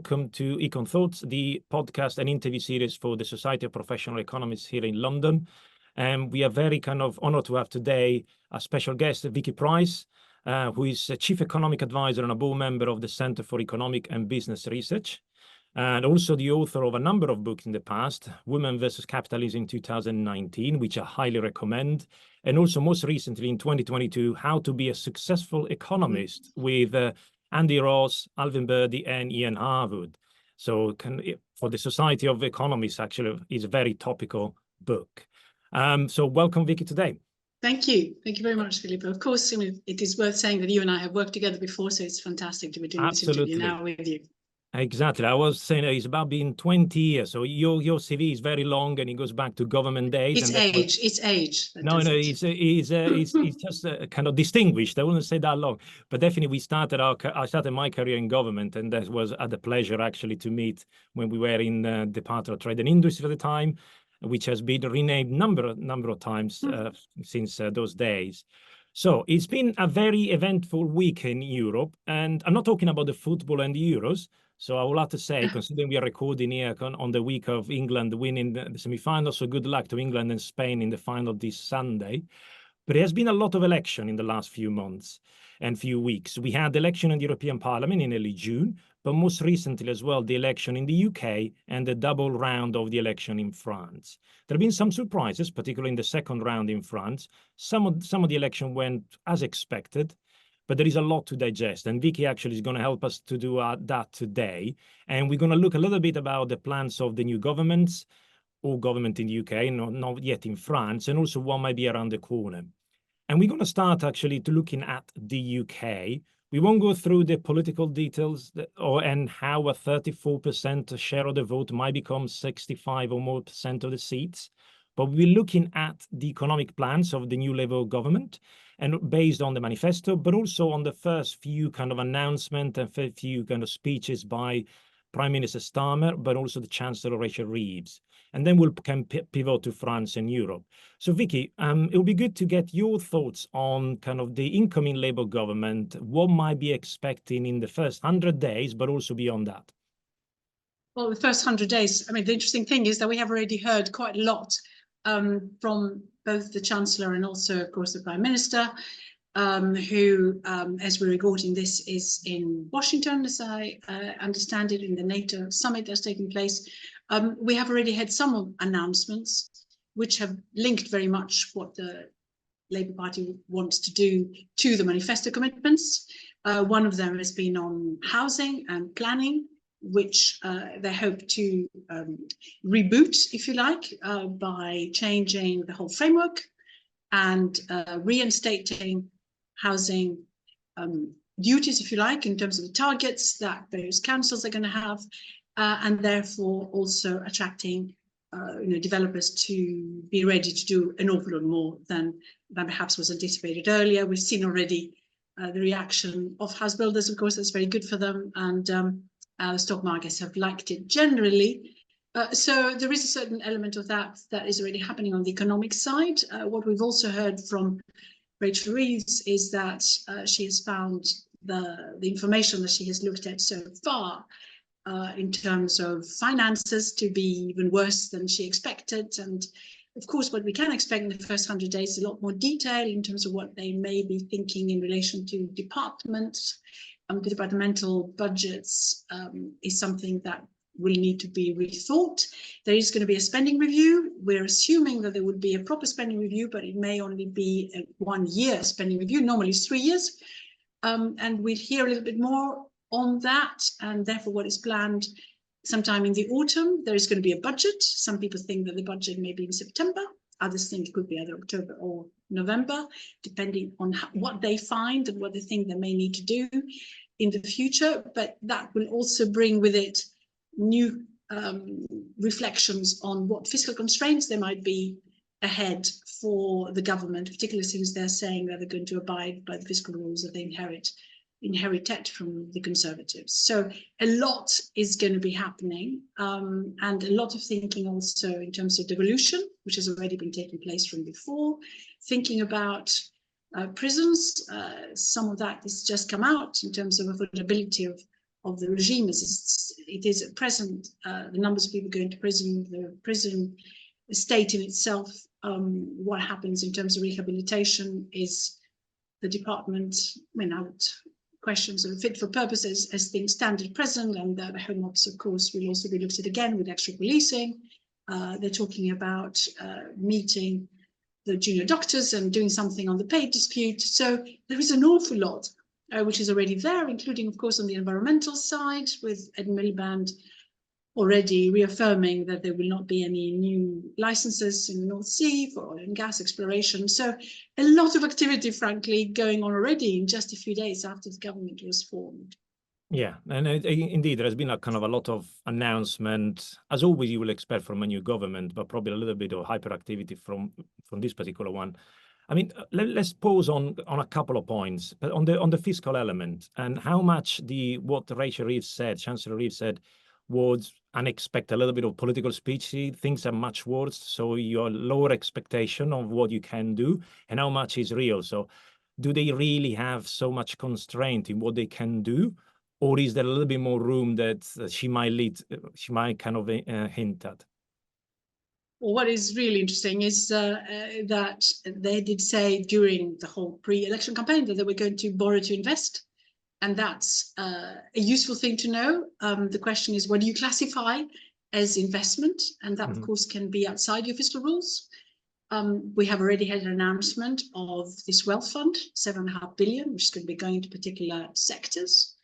welcome to Econ Thoughts, the podcast and interview series for the Society of Professional Economists here in London. And we are very honored to have today a special guest, Vicky Pryce, who is a Chief Economic Advisor and a board member of the Center for Economic and Business Research, and also the author of a number of books in the past, Women versus Capitalism in 2019, which I highly recommend, and also most recently in 2022, How to Be a Successful Economist with Andy Ross, Alvin Birdy, and Ian Harwood. So for the Society of Economists, actually, is a very topical book. So welcome, Vicky, today. Thank you. Thank you very much, Filippo. Of course, it is worth saying that you and I have worked together before, so it's fantastic to be doing this interview now with you. Exactly. I was saying it's about being 20 years. So your CV is very long and it goes back to government days. It's age. It's age. It's just kind of distinguished. I wouldn't say that long, but definitely I started my career in government, and that was the pleasure actually to meet when we were in the Department of Trade and Industry at the time, which has been renamed number of times since those days. So it's been a very eventful week in Europe, and I'm not talking about the football and the Euros. So I would like to say, considering we are recording here on the week of England winning the semi-final, so good luck to England and Spain in the final this Sunday. But there has been a lot of election in the last few months and few weeks. We had the election in the European Parliament in early June, but most recently as well, the election in the UK and the double round of the election in France. There have been some surprises, particularly in the second round in France. Some of the election went as expected, but there is a lot to digest. And Vicky actually is going to help us to do that today. And we're going to look a little bit about the plans of the new governments, or government in the UK, not yet in France, and also what might be around the corner. And we're going to start actually to looking at the UK. We won't go through the political details and how a 34% share of the vote might become 65 or more % of the seats. But we're looking at the economic plans of the new Labour government, and based on the manifesto, but also on the first few announcements and few speeches by Prime Minister Starmer, but also the Chancellor Rachel Reeves. And then we'll pivot to France and Europe. So Vicky, it will be good to get your thoughts on the incoming Labour government, what might be expecting in the first 100 days, but also beyond that. Well, the first 100 days, the interesting thing is that we have already heard quite a lot from both the Chancellor and also, of course, the Prime Minister, who, as we're recording this, is in Washington, as I understand it, in the NATO summit that's taking place. We have already had some announcements which have linked very much what the Labour Party wants to do to the manifesto commitments. One of them has been on housing and planning, which they hope to reboot, if you like, by changing the whole framework and reinstating housing duties, if you like, in terms of the targets that various councils are going to have, and therefore also attracting developers to be ready to do an awful lot more than perhaps was anticipated earlier. We've seen already the reaction of house builders, of course. That's very good for them, and the stock markets have liked it generally. So there is a certain element of that is already happening on the economic side. What we've also heard from Rachel Reeves is that she has found the information that she has looked at so far in terms of finances to be even worse than she expected. And of course, what we can expect in the first 100 days is a lot more detail in terms of what they may be thinking in relation to departments. The departmental budgets is something that will need to be rethought. There is going to be a spending review. We're assuming that there would be a proper spending review, but it may only be a 1-year spending review. Normally it's 3 years. And we'll hear a little bit more on that, and therefore what is planned sometime in the autumn. There is going to be a budget. Some people think that the budget may be in September. Others think it could be either October or November, depending on what they find and what they think they may need to do in the future. But that will also bring with it new reflections on what fiscal constraints there might be ahead for the government, particularly since they're saying that they're going to abide by the fiscal rules that they inherited from the Conservatives. So a lot is going to be happening, and a lot of thinking also in terms of devolution, which has already been taking place from before, thinking about prisons. Some of that has just come out in terms of affordability of of the regime as it is at present. The numbers of people going to prison, the prison state in itself, what happens in terms of rehabilitation is the department, questions are fit for purposes as things stand at present, and the Home Office, of course, will also be looked at again with extra policing. They're talking about meeting the junior doctors and doing something on the pay dispute. So there is an awful lot which is already there, including, of course, on the environmental side, with Ed Miliband already reaffirming that there will not be any new licenses in the North Sea for oil and gas exploration. So a lot of activity, frankly, going on already in just a few days after the government was formed. Yeah, and indeed, there has been a kind of a lot of announcement, as always you will expect from a new government, but probably a little bit of hyperactivity from this particular one. I mean, let's pause on a couple of points, but on the fiscal element and how much what Chancellor Reeves said was unexpected, a little bit of political speech. Things are much worse, so your lower expectation of what you can do, and how much is real. So do they really have so much constraint in what they can do? Or is there a little bit more room that she might kind of hint at? Well, what is really interesting is that they did say during the whole pre-election campaign that they were going to borrow to invest. And that's a useful thing to know. The question is, what do you classify as investment? And that, of course, can be outside your fiscal rules. We have already had an announcement of this wealth fund, 7.5 billion, which is going to be going into particular sectors,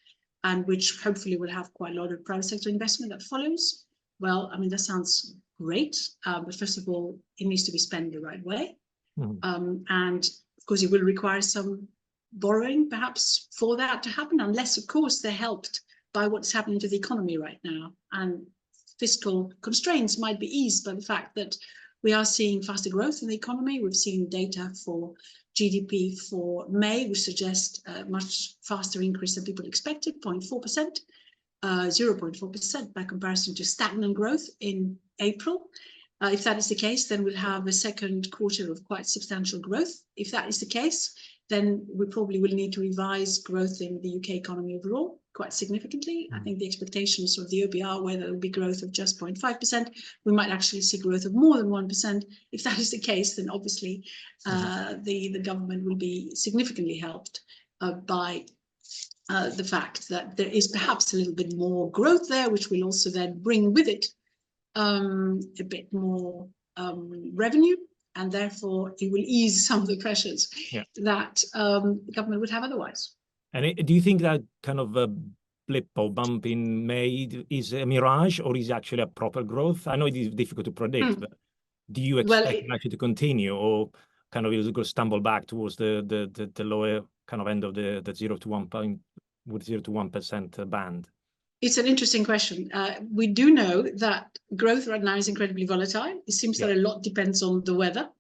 and which hopefully will have quite a lot of private sector investment that follows. Well, I mean, that sounds great, but first of all, it needs to be spent the right way. And of course, it will require some borrowing perhaps for that to happen, unless of course they're helped by what's happening to the economy right now, and fiscal constraints might be eased by the fact that we are seeing faster growth in the economy. We've seen data for GDP for May, which suggests a much faster increase than people expected, 0.4%, 0.4% by comparison to stagnant growth in April. If that is the case, then we'll have a second quarter of quite substantial growth. If that is the case, then we probably will need to revise growth in the UK economy overall quite significantly. I think the expectations of the OBR where there will be growth of just 0.5%, we might actually see growth of more than 1%. If that is the case, then obviously the government will be significantly helped by the fact that there is perhaps a little bit more growth there, which will also then bring with it a bit more revenue, and therefore it will ease some of the pressures that the government would have otherwise. And do you think that kind of a blip or bump in May is a mirage, or is actually a proper growth? I know it is difficult to predict, but do you expect it actually to continue, or kind of is it going to stumble back towards the lower kind of end of the 0 to 1% band? It's an interesting question. We do know that growth right now is incredibly volatile. It seems that a lot depends on the weather.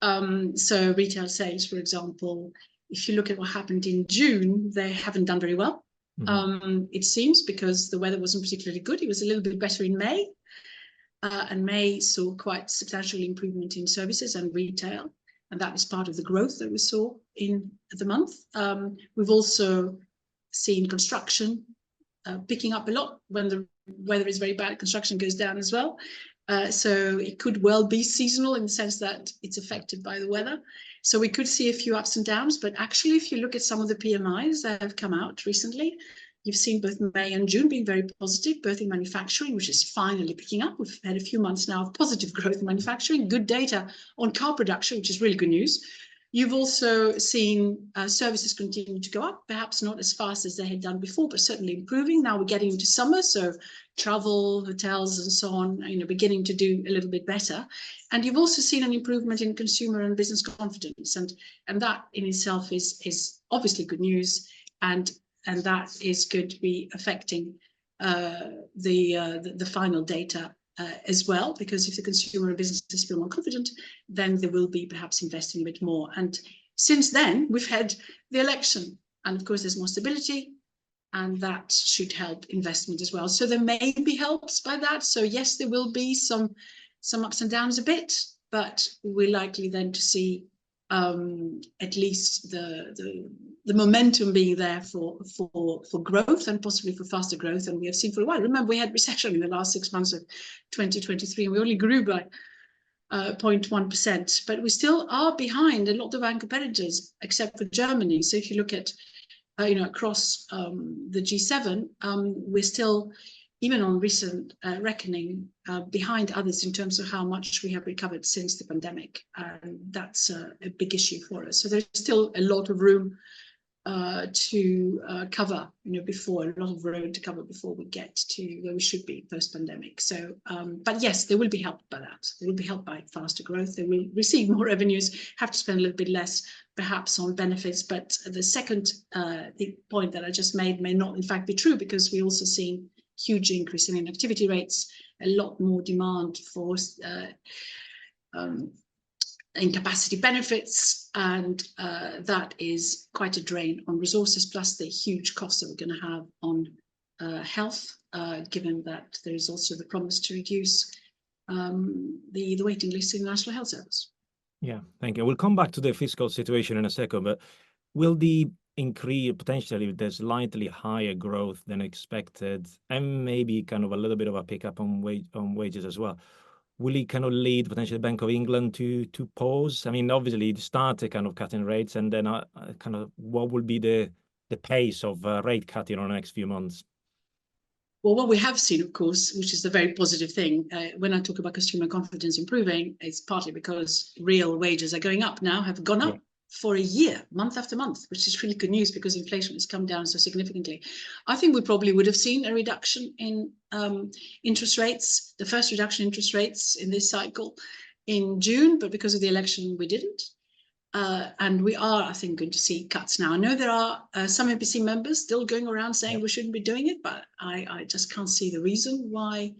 So retail sales, for example, if you look at what happened in June, they haven't done very well. It seems because the weather wasn't particularly good. It was a little bit better in May. And May saw quite substantial improvement in services and retail. And that is part of the growth that we saw in the month. We've also seen construction picking up a lot. When the weather is very bad, construction goes down as well. So it could well be seasonal in the sense that it's affected by the weather. So we could see a few ups and downs, but actually if you look at some of the PMIs that have come out recently, you've seen both May and June being very positive, both in manufacturing, which is finally picking up. We've had a few months now of positive growth in manufacturing, good data on car production, which is really good news. You've also seen services continue to go up, perhaps not as fast as they had done before, but certainly improving. Now we're getting into summer, so travel, hotels, and so on, beginning to do a little bit better. And you've also seen an improvement in consumer and business confidence, and that in itself is obviously good news, and that is going to be affecting the final data as well, because if the consumer and businesses feel more confident, then they will be perhaps investing a bit more. And since then, we've had the election, and of course there's more stability, and that should help investment as well. So there may be helps by that. So yes, there will be some ups and downs a bit, but we're likely then to see at least the momentum being there for growth and possibly for faster growth than we have seen for a while. Remember, we had recession in the last 6 months of 2023, and we only grew by 0.1%, but we still are behind a lot of our competitors, except for Germany. So if you look at across the G7, we're still, even on recent reckoning, behind others in terms of how much we have recovered since the pandemic. And that's a big issue for us. So there's still a lot of room to cover, before we get to where we should be post-pandemic. So, but yes, they will be helped by that. They will be helped by faster growth. They will receive more revenues, have to spend a little bit less, perhaps, on benefits. But the second the point that I just made may not, in fact, be true, because we also seen huge increase in inactivity rates, a lot more demand for incapacity benefits, and that is quite a drain on resources, plus the huge costs that we're going to have on health, given that there is also the promise to reduce the waiting list in the National Health Service. Yeah, thank you. We'll come back to the fiscal situation in a second, but will the increase, potentially there's slightly higher growth than expected, and maybe kind of a little bit of a pickup on wages as well, will it kind of lead potentially the Bank of England to pause? I mean, obviously it started kind of cutting rates, and then kind of what will be the pace of rate cutting on the next few months? Well, what we have seen, of course, which is the very positive thing, when I talk about consumer confidence improving, it's partly because real wages are going up now, have gone up for a year, month after month, which is really good news because inflation has come down so significantly. I think we probably would have seen a reduction in interest rates, the first reduction in interest rates in this cycle in June, but because of the election, we didn't. And we are, I think, going to see cuts now. I know there are some MPC members still going around saying we shouldn't be doing it, but I just can't see the reason why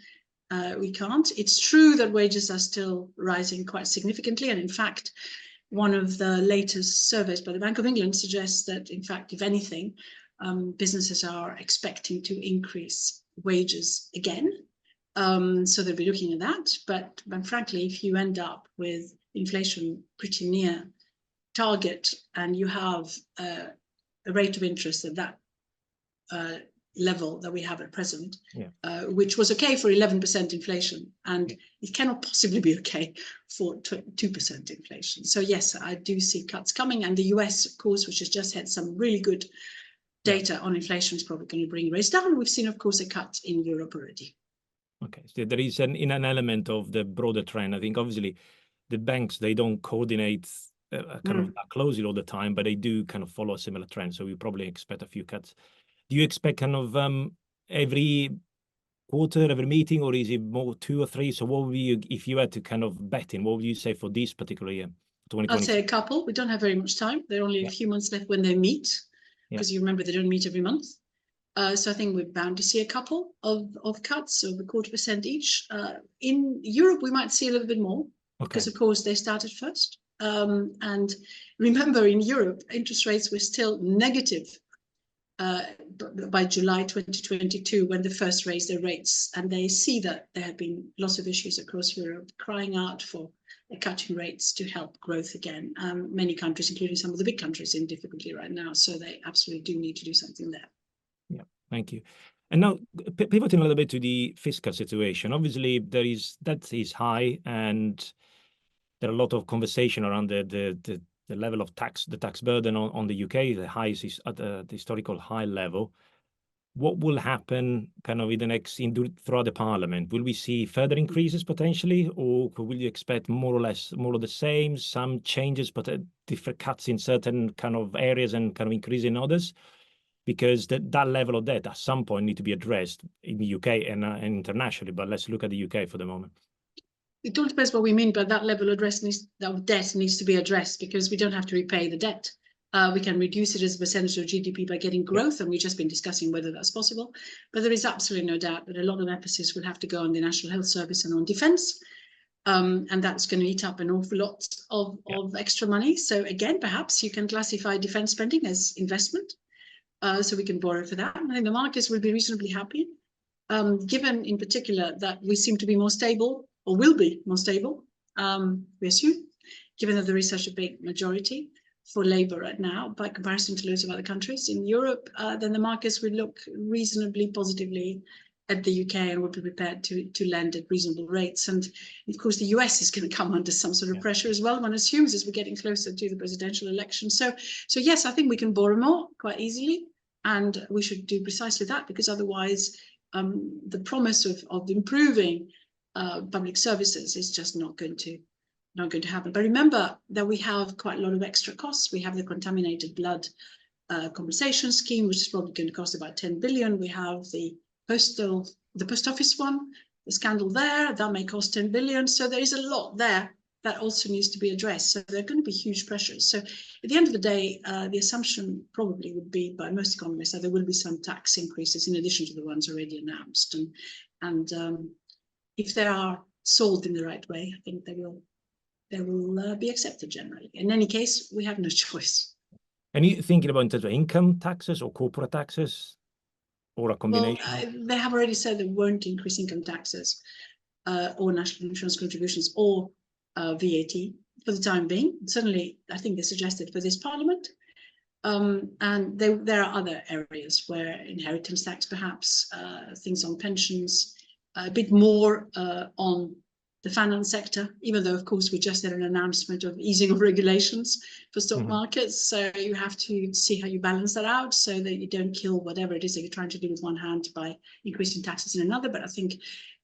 we can't. It's true that wages are still rising quite significantly. And in fact, one of the latest surveys by the Bank of England suggests that, in fact, if anything, businesses are expecting to increase wages again. So they'll be looking at that. But frankly, if you end up with inflation pretty near target, and you have a rate of interest at that level that we have at present, which was okay for 11% inflation, and it cannot possibly be okay for 2% inflation. So yes, I do see cuts coming, and the US, of course, which has just had some really good data on inflation, is probably going to bring rates down. We've seen, of course, a cut in Europe already. Okay, so there is an element of the broader trend. I think obviously the banks, they don't coordinate kind of that closely all the time, but they do kind of follow a similar trend. So we probably expect a few cuts. Do you expect kind of every quarter, every meeting, or is it more 2 or 3? So what would you, if you had to kind of bet in, what would you say for this particular year, 2020? I'd say a couple. We don't have very much time. There are only a few months left when they meet, because you remember they don't meet every month. So I think we're bound to see a couple of cuts of 0.25% each. In Europe, we might see a little bit more, because of course they started first. And remember, in Europe, interest rates were still negative by July 2022, when they first raised their rates. And they see that there have been lots of issues across Europe crying out for a cut in rates to help growth again. Many countries, including some of the big countries, are in difficulty right now. So they absolutely do need to do something there. Yeah, thank you. And now pivoting a little bit to the fiscal situation. Obviously, that is high, and there are a lot of conversation around the level of the tax burden on the UK. The highest is at the historical high level. What will happen kind of in the next throughout the Parliament? Will we see further increases potentially, or will you expect more of the same, some changes, but different cuts in certain kind of areas and kind of increase in others? Because that level of debt at some point need to be addressed in the UK and internationally. But let's look at the UK for the moment. It all depends what we mean by that level of debt needs to be addressed, because we don't have to repay the debt. We can reduce it as a percentage of GDP by getting growth, and we've just been discussing whether that's possible. But there is absolutely no doubt that a lot of emphasis will have to go on the National Health Service and on defence, and that's going to eat up an awful lot of extra money. So again, perhaps you can classify defence spending as investment, so we can borrow for that. And I think the markets will be reasonably happy, given in particular that we seem to be more stable, or will be more stable, we assume, given that there is such a big majority for Labour right now, by comparison to loads of other countries in Europe, then the markets would look reasonably positively at the UK and would be prepared to lend at reasonable rates. And of course, the US is going to come under some sort of pressure as well, one assumes, as we're getting closer to the presidential election. So yes, I think we can borrow more quite easily, and we should do precisely that, because otherwise the promise of improving public services is just not going to happen. But remember that we have quite a lot of extra costs. We have the contaminated blood compensation scheme, which is probably going to cost about 10 billion. We have the post office one, the scandal there, that may cost 10 billion. So there is a lot there that also needs to be addressed. So there are going to be huge pressures. So at the end of the day, the assumption probably would be by most economists that there will be some tax increases in addition to the ones already announced. And if they are solved in the right way, I think they will be accepted generally. In any case, we have no choice. And you thinking about in terms of income taxes or corporate taxes, or a combination? Well, they have already said they won't increase income taxes or national insurance contributions or VAT for the time being. Certainly, I think they suggested for this parliament. And there are other areas where inheritance tax, perhaps, things on pensions, a bit more on the finance sector, even though, of course, we just had an announcement of easing of regulations for stock markets. So you have to see how you balance that out so that you don't kill whatever it is that you're trying to do with one hand by increasing taxes in another. But I think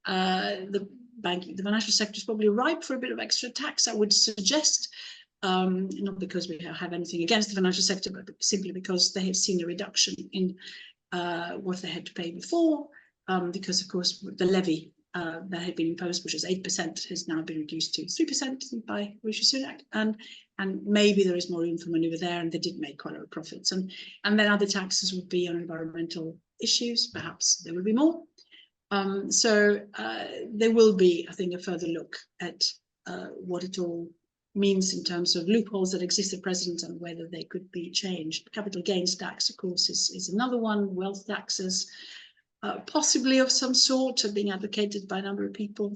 the financial sector is probably ripe for a bit of extra tax, I would suggest. Not because we have anything against the financial sector, but simply because they have seen a reduction in what they had to pay before, because, of course, the levy that had been imposed, which was 8%, has now been reduced to 3% by Rishi Sunak, and maybe there is more room for manoeuvre there, and they did make quite a lot of profits. And then other taxes would be on environmental issues. Perhaps there will be more. So there will be, I think, a further look at what it all means in terms of loopholes that exist at present and whether they could be changed. Capital gains tax, of course, is another one. Wealth taxes, possibly of some sort, are being advocated by a number of people.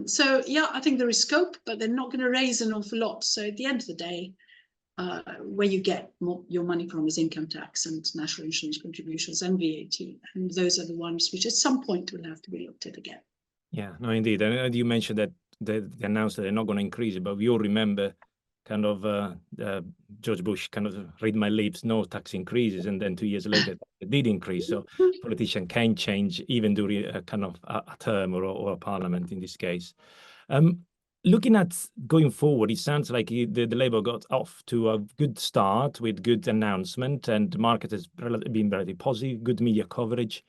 So yeah, I think there is scope, but they're not going to raise an awful lot. So at the end of the day, where you get your money from is income tax and national insurance contributions and VAT, and those are the ones which at some point will have to be looked at again. Yeah, no, indeed. And you mentioned that they announced that they're not going to increase it, but we all remember kind of George Bush kind of read my lips, no tax increases, and then 2 years later it did increase. So politicians can change even during a kind of a term or a parliament in this case. Looking at going forward, it sounds like the Labour got off to a good start with good announcement, and the market has been relatively positive, good media coverage.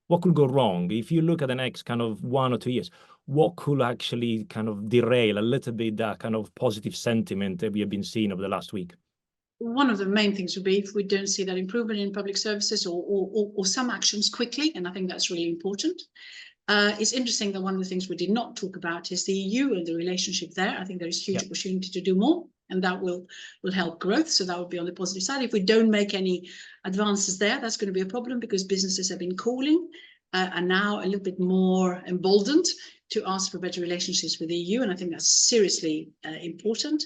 What could go wrong? If you look at the next kind of 1 or 2 years, what could actually kind of derail a little bit that kind of positive sentiment that we have been seeing over the last week? One of the main things would be if we don't see that improvement in public services or some actions quickly, and I think that's really important. It's interesting that one of the things we did not talk about is the EU and the relationship there. I think there is huge opportunity to do more, and that will help growth. So that would be on the positive side. If we don't make any advances there, that's going to be a problem, because businesses have been calling and now a little bit more emboldened to ask for better relationships with the EU. And I think that's seriously important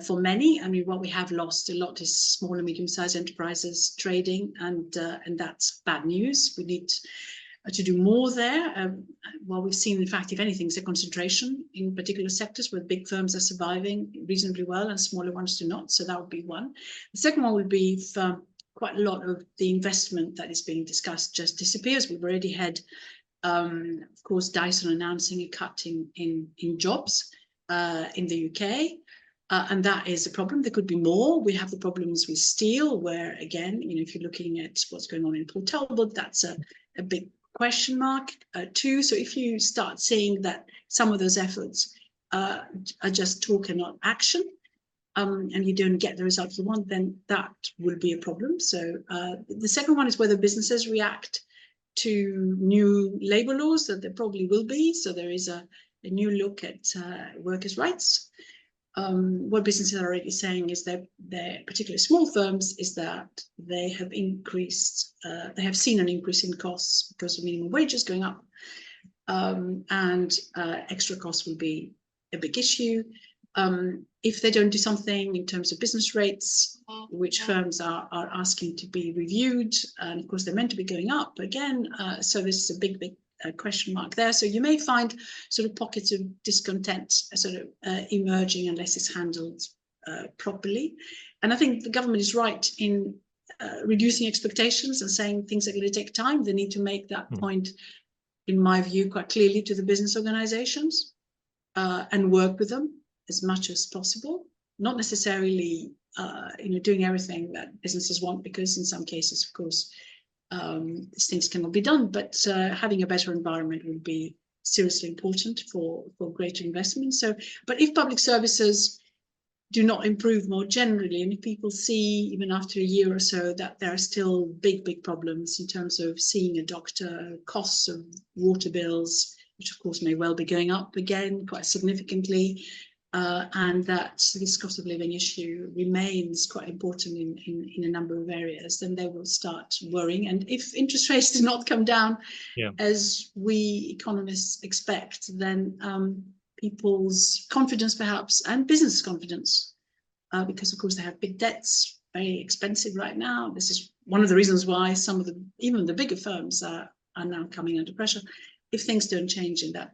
for many. I mean, what we have lost a lot is small and medium-sized enterprises trading, and that's bad news. We need to do more there. Well, we've seen, in fact, if anything, is a concentration in particular sectors where big firms are surviving reasonably well and smaller ones do not. So that would be one. The second one would be if quite a lot of the investment that is being discussed just disappears. We've already had, of course, Dyson announcing a cut in jobs in the UK. And that is a problem. There could be more. We have the problems with steel, where, again, if you're looking at what's going on in Port Talbot, that's a big question mark too. So if you start seeing that some of those efforts are just talk and not action, and you don't get the results you want, then that will be a problem. So the second one is whether businesses react to new labour laws, that there probably will be. So there is a new look at workers' rights. What businesses are already saying is that particularly small firms, is that they have increased, they have seen an increase in costs because of minimum wages going up, and extra costs will be a big issue. if they don't do something in terms of business rates, which firms are asking to be reviewed, and of course they're meant to be going up again. So this is a big question mark there. So you may find sort of pockets of discontent sort of emerging unless it's handled properly. And I think the government is right in reducing expectations and saying things are going to take time. They need to make that point, in my view, quite clearly to the business organizations and work with them as much as possible. Not necessarily, doing everything that businesses want, because in some cases, of course, these things cannot be done. But having a better environment would be seriously important for greater investment. So, but if public services do not improve more generally, and if people see, even after a year or so, that there are still big problems in terms of seeing a doctor, costs of water bills, which of course may well be going up again quite significantly, and that this cost of living issue remains quite important in a number of areas, then they will start worrying. And if interest rates do not come down, as we economists expect, then people's confidence perhaps, and business confidence, because of course they have big debts, very expensive right now. This is one of the reasons why some of even the bigger firms are now coming under pressure. If things don't change in that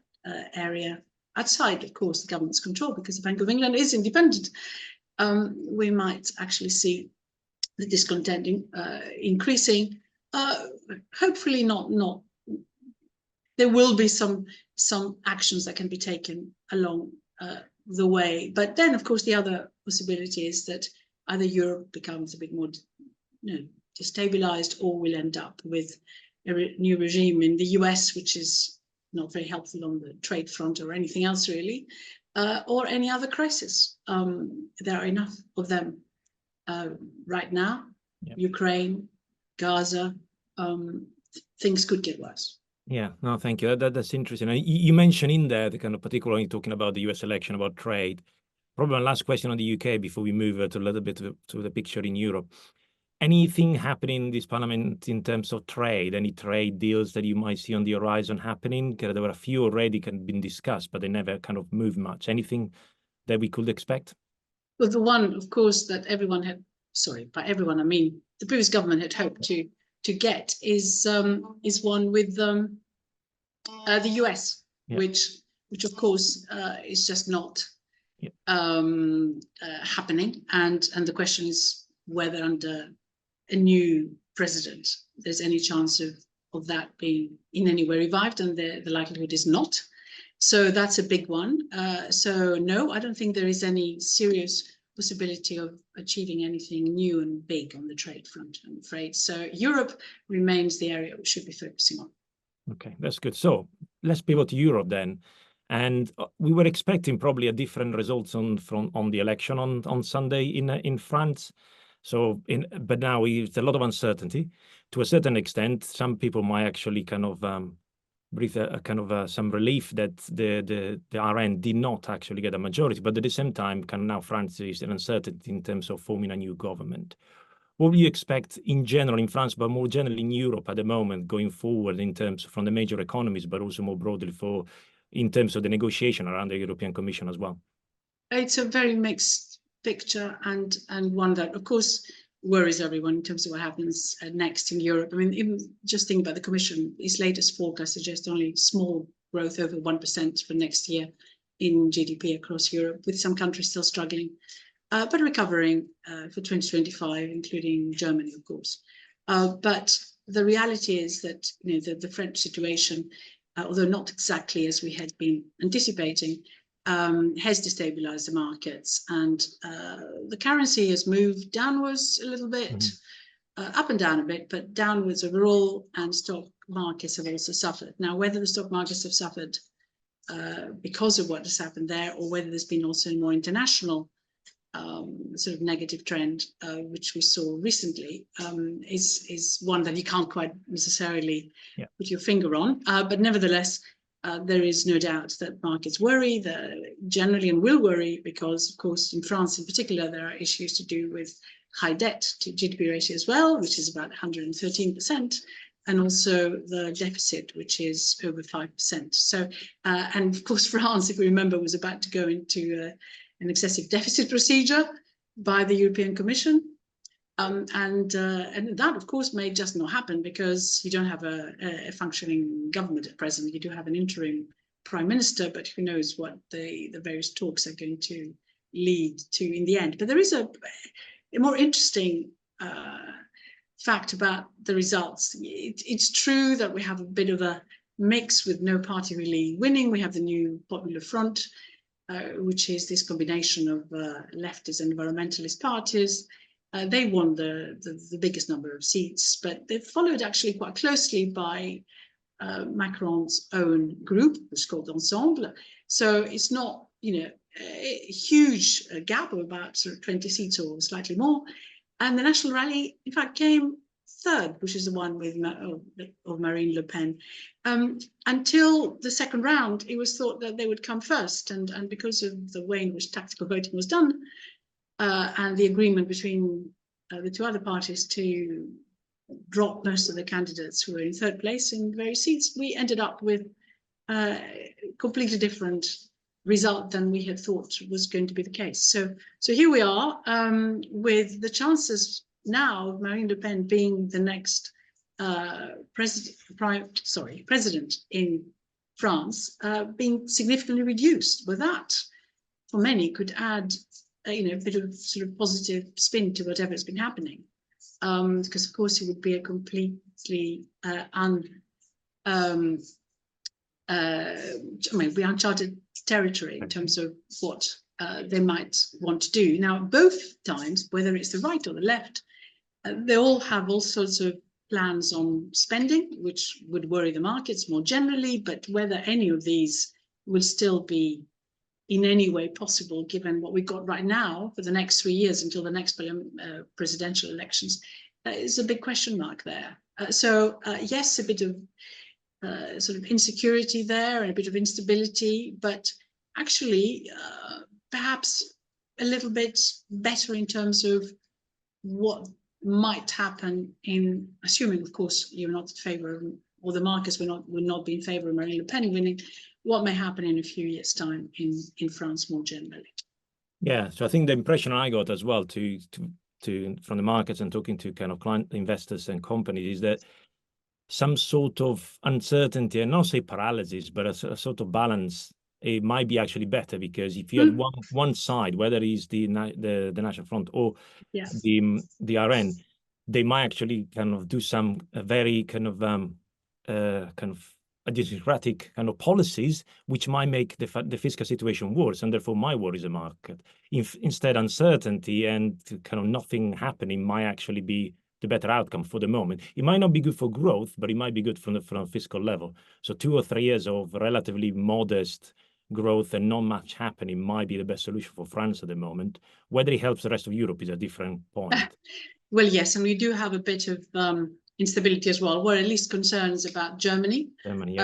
area, outside of course the government's control, because the Bank of England is independent, we might actually see the discontent increasing. Hopefully not. There will be some actions that can be taken along the way. But then, of course, the other possibility is that either Europe becomes a bit more destabilized, or we'll end up with a new regime in the US, which is not very helpful on the trade front or anything else really, or any other crisis. There are enough of them right now. Ukraine, Gaza, things could get worse. Yeah, no, thank you. That's interesting. You mentioned in there, the kind of particularly talking about the US election, about trade. Probably one last question on the UK before we move to a little bit to the picture in Europe. Anything happening in this parliament in terms of trade? Any trade deals that you might see on the horizon happening? There were a few already kind of been discussed, but they never kind of moved much. Anything that we could expect? Well, the one, of course, that everyone had, sorry, by everyone I mean the previous government had hoped to get is one with the US, which of course is just not happening, and the question is whether under a new president there's any chance of that being in any way revived, and the likelihood is not. So that's a big one. So no, I don't think there is any serious possibility of achieving anything new and big on the trade front, I'm afraid. So Europe remains the area we should be focusing on. Okay, that's good. So let's pivot to Europe then. And we were expecting probably a different results on the election on Sunday in France. But now it's a lot of uncertainty. To a certain extent, some people might actually kind of breathe some relief that the RN did not actually get a majority. But at the same time, now France is an uncertainty in terms of forming a new government. What do you expect in general in France, but more generally in Europe at the moment, going forward in terms from the major economies, but also more broadly in terms of the negotiation around the European Commission as well? It's a very mixed picture, and one that, of course, worries everyone in terms of what happens next in Europe. I mean, even just think about the Commission, its latest forecast suggests only small growth over 1% for next year in GDP across Europe, with some countries still struggling, but recovering for 2025, including Germany, of course. But the reality is that the French situation, although not exactly as we had been anticipating, has destabilized the markets, and the currency has moved downwards a little bit, up and down a bit, but downwards overall, and stock markets have also suffered. Now, whether the stock markets have suffered because of what has happened there, or whether there's been also a more international sort of negative trend, which we saw recently, is one that you can't quite necessarily put your finger on. But nevertheless, there is no doubt that markets worry, generally, and will worry, because, of course, in France in particular, there are issues to do with high debt to GDP ratio as well, which is about 113%, and also the deficit, which is over 5%. So, and of course, France, if we remember, was about to go into an excessive deficit procedure by the European Commission. And that, of course, may just not happen because you don't have a functioning government at present. You do have an interim prime minister, but who knows what the various talks are going to lead to in the end. But there is a more interesting fact about the results. It's true that we have a bit of a mix with no party really winning. We have the new Popular Front, which is this combination of leftist and environmentalist parties. They won the biggest number of seats, but they're followed actually quite closely by Macron's own group, which is called Ensemble. So it's not, a huge gap of about sort of 20 seats or slightly more. And the National Rally, in fact, came third, which is the one with of Marine Le Pen. Until the second round, it was thought that they would come first. And because of the way in which tactical voting was done, and the agreement between the two other parties to drop most of the candidates who were in third place in various seats, we ended up with a completely different result than we had thought was going to be the case. So here we are with the chances now of Marine Le Pen being the next president in France being significantly reduced. But that, for many, could add a bit of sort of positive spin to whatever has been happening, because of course it would be a completely uncharted territory in terms of what they might want to do. Now, both times, whether it's the right or the left, they all have all sorts of plans on spending, which would worry the markets more generally, but whether any of these will still be in any way possible, given what we've got right now for the next 3 years until the next presidential elections, is a big question mark there. Yes, a bit of sort of insecurity there and a bit of instability, but actually perhaps a little bit better in terms of what might happen in, assuming, of course, you're not in favor of, or the markets will not be in favor of Marine Le Pen winning, what may happen in a few years' time in France more generally. Yeah, so I think the impression I got as well to from the markets and talking to kind of client investors and companies is that some sort of uncertainty, and not say paralysis, but a sort of balance, it might be actually better, because if you had one side, whether it's the National Front or the RN, they might actually kind of do some very kind of idiosyncratic kind of policies, which might make the fiscal situation worse, and therefore my worry is the market. Instead, uncertainty and kind of nothing happening might actually be the better outcome for the moment. It might not be good for growth, but it might be good from a fiscal level. So 2 or 3 years of relatively modest growth and not much happening might be the best solution for France at the moment. Whether it helps the rest of Europe is a different point. Well, yes, and we do have a bit of instability as well, or at least concerns about Germany,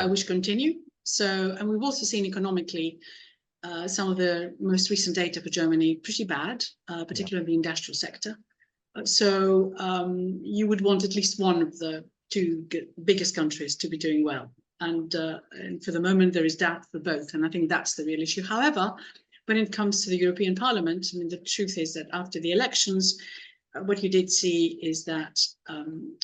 which continue. So, and we've also seen economically some of the most recent data for Germany pretty bad, particularly in the industrial sector. So you would want at least one of the two biggest countries to be doing well. And for the moment, there is doubt for both. And I think that's the real issue. However, when it comes to the European Parliament, I mean, the truth is that after the elections, what you did see is that,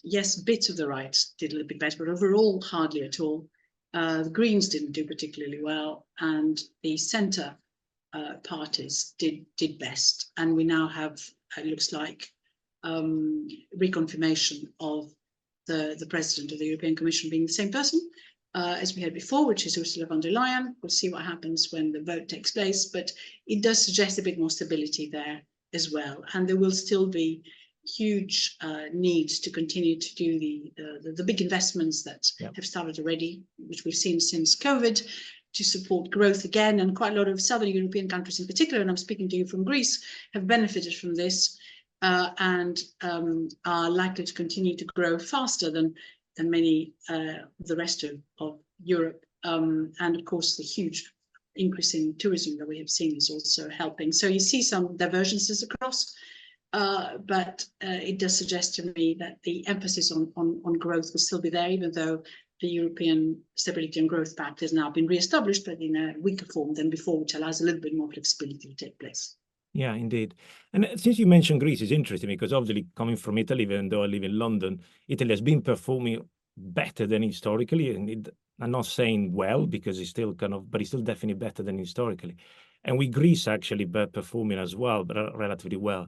yes, bits of the right did a little bit better, but overall, hardly at all. The Greens didn't do particularly well, and the centre parties did best. And we now have, it looks like, reconfirmation of the president of the European Commission being the same person as we had before, which is Ursula von der Leyen. We'll see what happens when the vote takes place, but it does suggest a bit more stability there as well. And there will still be huge needs to continue to do the big investments that have started already, which we've seen since COVID, to support growth again. And quite a lot of Southern European countries in particular, and I'm speaking to you from Greece, have benefited from this and are likely to continue to grow faster than many the rest of Europe. And of course, the huge increase in tourism that we have seen is also helping. So you see some divergences across, but it does suggest to me that the emphasis on growth will still be there, even though the European Stability and Growth Pact has now been re-established, but in a weaker form than before, which allows a little bit more flexibility to take place. Yeah, indeed. And since you mentioned Greece, it's interesting because obviously coming from Italy, even though I live in London, Italy has been performing better than historically. And I'm not saying well because it's still but it's still definitely better than historically. And with Greece actually performing as well, but relatively well.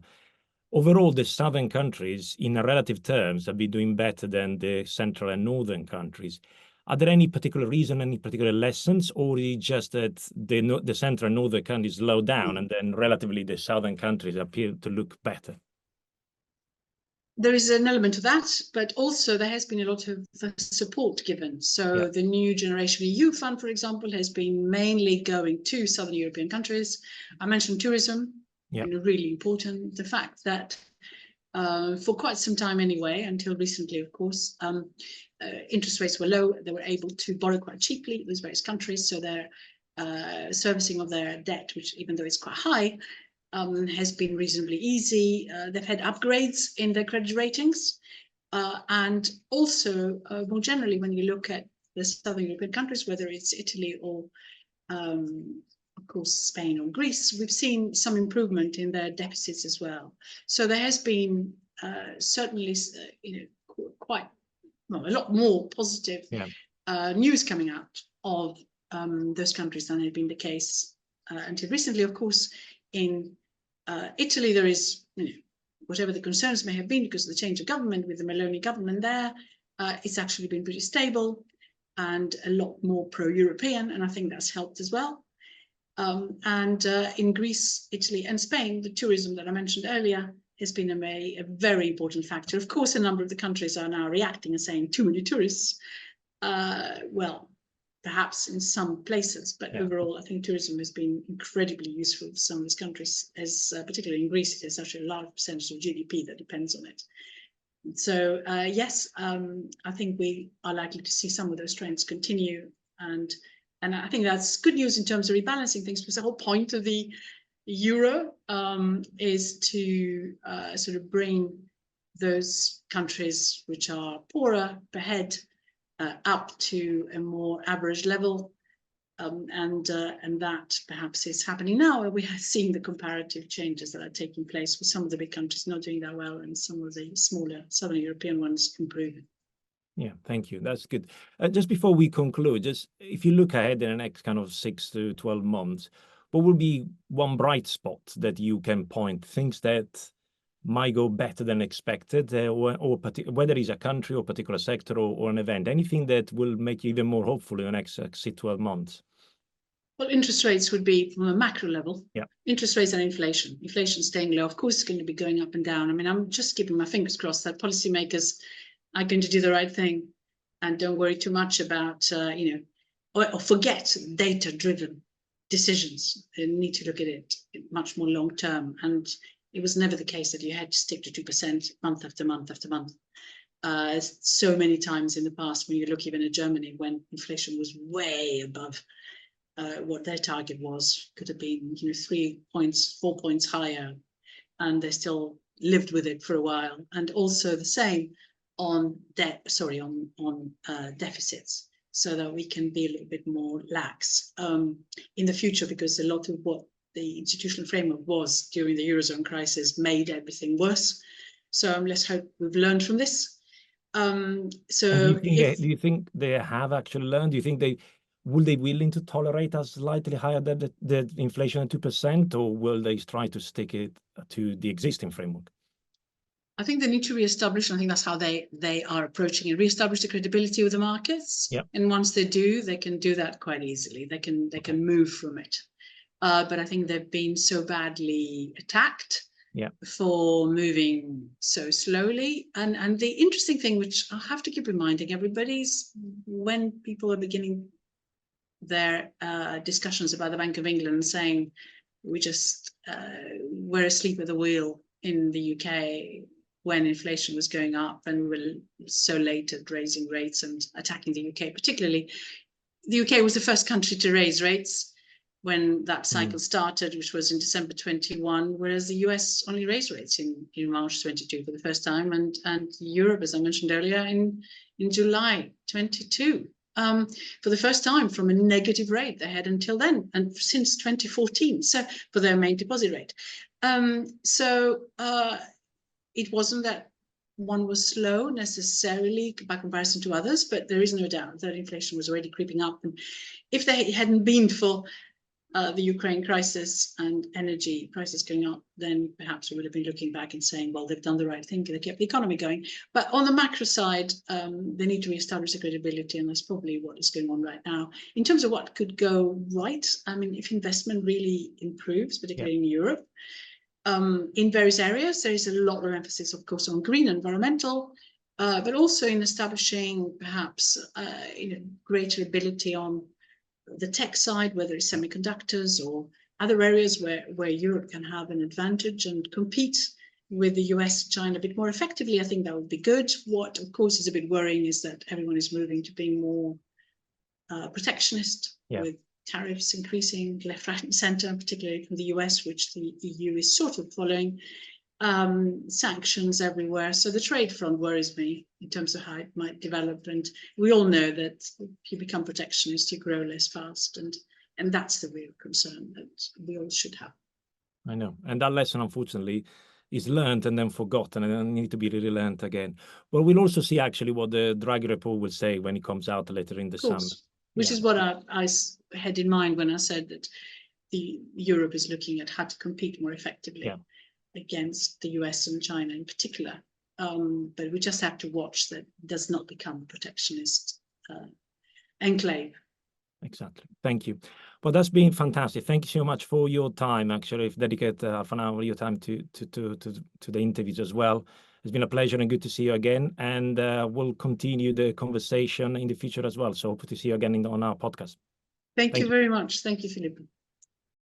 Overall, the southern countries, in relative terms, have been doing better than the central and northern countries. Are there any particular reason, any particular lessons, or is it just that the central and northern countries slow down and then relatively the southern countries appear to look better? There is an element of that, but also there has been a lot of support given. So the New Generation EU Fund, for example, has been mainly going to Southern European countries. I mentioned tourism, really important. The fact that for quite some time anyway, until recently, of course, interest rates were low. They were able to borrow quite cheaply, those various countries. So their servicing of their debt, which even though it's quite high, has been reasonably easy. They've had upgrades in their credit ratings. And also, more generally, when you look at the Southern European countries, whether it's Italy or, of course, Spain or Greece, we've seen some improvement in their deficits as well. So there has been certainly, quite a lot more positive news coming out of those countries than had been the case until recently. Of course, in Italy, there is, whatever the concerns may have been because of the change of government with the Meloni government there, it's actually been pretty stable and a lot more pro-European, and I think that's helped as well. And in Greece, Italy, and Spain, the tourism that I mentioned earlier has been a very important factor. Of course, a number of the countries are now reacting and saying too many tourists. Well, perhaps in some places, but overall, I think tourism has been incredibly useful for some of these countries, as particularly in Greece, there's such a large percentage of GDP that depends on it. So yes, I think we are likely to see some of those trends continue, and I think that's good news in terms of rebalancing things, because the whole point of the euro is to sort of bring those countries which are poorer per head up to a more average level, and that perhaps is happening now, where we are seeing the comparative changes that are taking place with some of the big countries not doing that well and some of the smaller Southern European ones improving. Yeah, thank you. That's good. Just before we conclude, just if you look ahead in the next kind of 6 to 12 months, what will be one bright spot that you can point, things that might go better than expected, or whether it's a country or particular sector or an event, anything that will make you even more hopeful in the next 6 to 12 months? Well, interest rates would be from a macro level. Yeah. Interest rates and inflation. Inflation staying low, of course, is going to be going up and down. I mean, I'm just keeping my fingers crossed that policymakers are going to do the right thing and don't worry too much about, or forget data-driven decisions. They need to look at it much more long-term. And it was never the case that you had to stick to 2% month after month after month. So many times in the past, when you look even at Germany, when inflation was way above what their target was, could have been 3 points, 4 points higher, and they still lived with it for a while. And also the same on deficits, so that we can be a little bit more lax in the future, because a lot of what the institutional framework was during the Eurozone crisis made everything worse. So let's hope we've learned from this. Do you think they have actually learned? Do you think will they willing to tolerate a slightly higher the inflation at 2%, or will they try to stick it to the existing framework? I think they need to reestablish, and I think that's how they are approaching it, reestablish the credibility of the markets. Yep. And once they do, they can do that quite easily. They can move from it. But I think they've been so badly attacked for moving so slowly. And the interesting thing, which I have to keep reminding everybody, is when people are beginning their discussions about the Bank of England saying we just were asleep at the wheel in the UK when inflation was going up, and we were so late at raising rates and attacking the UK particularly. The UK was the first country to raise rates. when that cycle started, which was in December 21, whereas the US only raised rates in March 22 for the first time, and Europe, as I mentioned earlier, in July 22. For the first time from a negative rate they had until then, and since 2014, so for their main deposit rate. It wasn't that one was slow necessarily by comparison to others, but there is no doubt that inflation was already creeping up. And if they hadn't been for the Ukraine crisis and energy prices going up, then perhaps we would have been looking back and saying, well, they've done the right thing, they kept the economy going. But on the macro side, they need to reestablish the credibility, and that's probably what is going on right now. In terms of what could go right, I mean, if investment really improves, particularly in Europe, in various areas, there is a lot of emphasis, of course, on green environmental, but also in establishing perhaps greater ability on the tech side, whether it's semiconductors or other areas where Europe can have an advantage and compete with the US, China a bit more effectively. I think that would be good. What, of course, is a bit worrying is that everyone is moving to being more protectionist, with tariffs increasing left, right, and center, particularly from the US, which the EU is sort of following. Sanctions everywhere. So the trade front worries me in terms of how it might develop. And we all know that if you become protectionist, you grow less fast. And that's the real concern that we all should have. I know. And that lesson, unfortunately, is learned and then forgotten, and then need to be really learned again. Well, we'll also see actually what the Draghi report will say when it comes out later in the summer. Which is what I had in mind when I said that Europe is looking at how to compete more effectively against the US and China in particular. But we just have to watch that it does not become a protectionist enclave. Exactly. Thank you. Well, that's been fantastic. Thank you so much for your time. Actually, dedicate half an hour of your time to the interviews as well. It's been a pleasure and good to see you again. And we'll continue the conversation in the future as well. So hope to see you again on our podcast. Thank you very much. Thank you, Philip.